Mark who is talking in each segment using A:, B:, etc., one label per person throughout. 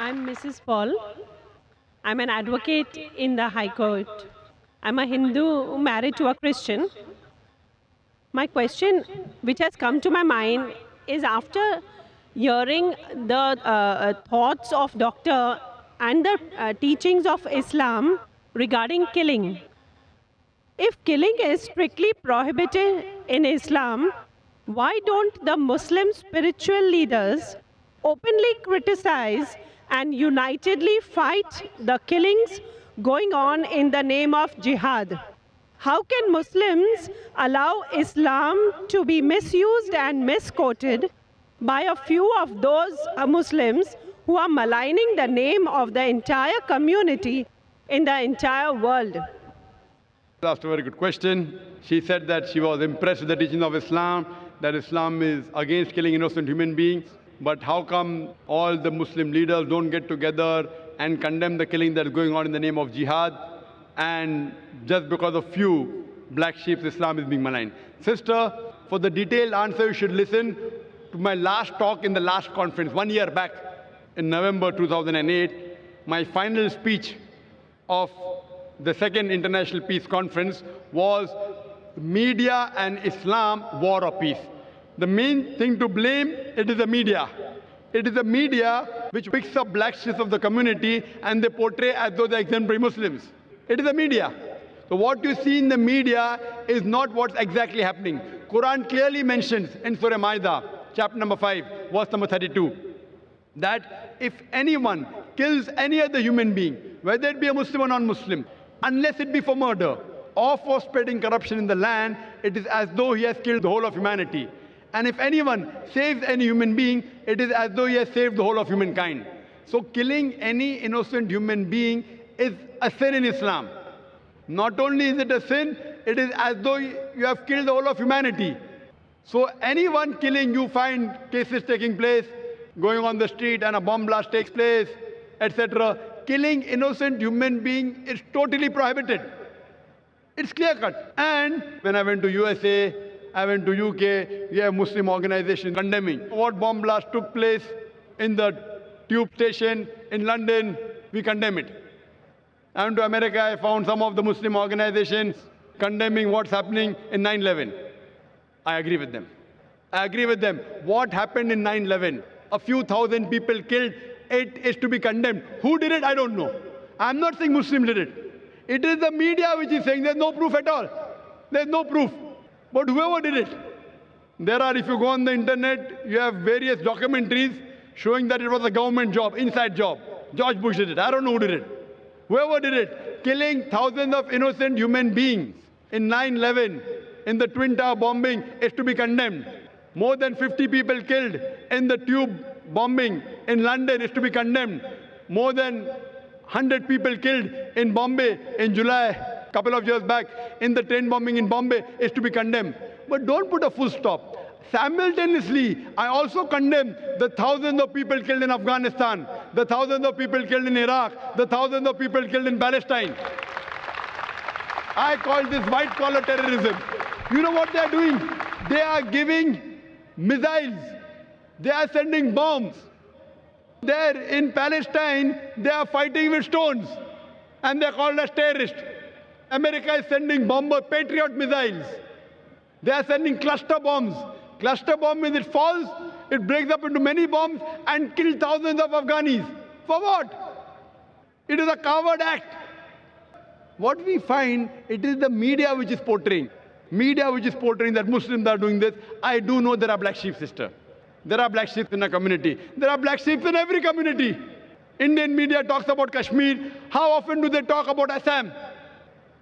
A: I'm Mrs. Paul. I'm an advocate in the High Court. I'm a Hindu married to a Christian. My question, which has come to my mind, is after hearing the thoughts of doctor and the teachings of Islam regarding killing. If killing is strictly prohibited in Islam, why don't the Muslim spiritual leaders openly criticize and unitedly fight the killings going on in the name of jihad? How can Muslims allow Islam to be misused and misquoted by a few of those Muslims who are maligning the name of the entire community in the entire world?
B: Asked a very good question. She said that she was impressed with the teaching of Islam, that Islam is against killing innocent human beings. But how come all the Muslim leaders don't get together and condemn the killing that is going on in the name of jihad? And just because of few black sheep, Islam is being maligned. Sister, for the detailed answer, you should listen to my last talk in the last conference, 1 year back in November 2008, my final speech of the second International Peace Conference was media and Islam, war or peace. The main thing to blame, it is the media. It is the media which picks up black sheep of the community and they portray as though they're exemplary Muslims. It is the media. So what you see in the media is not what's exactly happening. Quran clearly mentions in Surah Ma'idah, chapter number 5, verse number 32, that if anyone kills any other human being, whether it be a Muslim or non-Muslim, unless it be for murder or for spreading corruption in the land, it is as though he has killed the whole of humanity. And if anyone saves any human being, it is as though he has saved the whole of humankind. So killing any innocent human being is a sin in Islam. Not only is it a sin, it is as though you have killed the whole of humanity. So anyone killing, you find cases taking place, going on the street and a bomb blast takes place, etc. Killing innocent human being is totally prohibited. It's clear cut. And when I went to USA, I went to UK, we have Muslim organizations condemning what bomb blast took place in the tube station in London. We condemn it. I went to America, I found some of the Muslim organizations condemning what's happening in 9/11. I agree with them. I agree with them. What happened in 9/11? A few thousand people killed. It is to be condemned. Who did it? I don't know. I'm not saying Muslims did it. It is the media which is saying there's no proof at all. There's no proof. But whoever did it, there are, if you go on the internet, you have various documentaries showing that it was a government job, inside job. George Bush did it. I don't know who did it. Whoever did it, killing thousands of innocent human beings in 9/11, in the Twin Tower bombing, is to be condemned. More than 50 people killed in the tube bombing in London is to be condemned. More than 100 people killed in Bombay in July, a couple of years back, in the train bombing in Bombay is to be condemned. But don't put a full stop. Simultaneously, I also condemn the thousands of people killed in Afghanistan, the thousands of people killed in Iraq, the thousands of people killed in Palestine. I call this white-collar terrorism. You know what they are doing? They are giving missiles. They are sending bombs. There in Palestine, they are fighting with stones. And they are called as terrorists. America is sending bomber Patriot missiles. They are sending cluster bombs. Cluster bomb, when it falls, it breaks up into many bombs and kills thousands of Afghanis. For what? It is a coward act. What we find, it is the media which is portraying. Media which is portraying that Muslims are doing this. I do know there are black sheep, sister. There are black sheep in a community. There are black sheep in every community. Indian media talks about Kashmir. How often do they talk about Assam?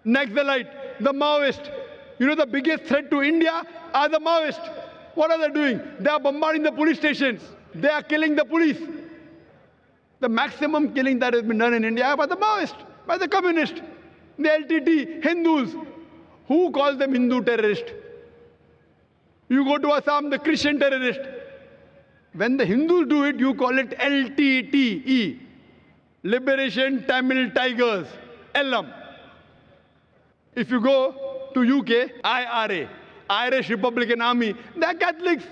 B: Naxalite, the Maoist. You know the biggest threat to India are the Maoists. What are they doing? They are bombarding the police stations. They are killing the police. The maximum killing that has been done in India by the Maoists, by the communists, the LTT, Hindus. Who calls them Hindu terrorists? You go to Assam, the Christian terrorist. When the Hindus do it, you call it LTTE, Liberation Tamil Tigers, LM. If you go to UK, IRA, Irish Republican Army, they are Catholics.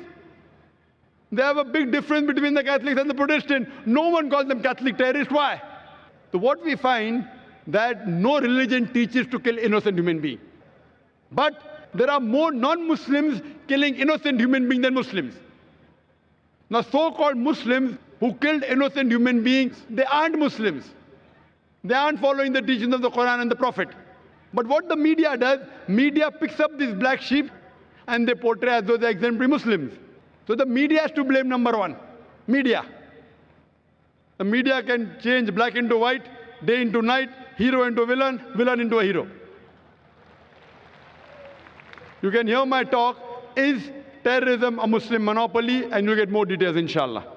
B: They have a big difference between the Catholics and the Protestants. No one calls them Catholic terrorists. Why? So what we find, that no religion teaches to kill innocent human beings. But there are more non-Muslims killing innocent human beings than Muslims. Now, so-called Muslims who killed innocent human beings, they aren't Muslims. They aren't following the teachings of the Quran and the Prophet. But what the media does, media picks up these black sheep and they portray as though they're exemplary Muslims. So the media has to blame, number one. Media. The media can change black into white, day into night, hero into villain, villain into a hero. You can hear my talk, Is Terrorism a Muslim Monopoly? And you'll get more details, inshallah.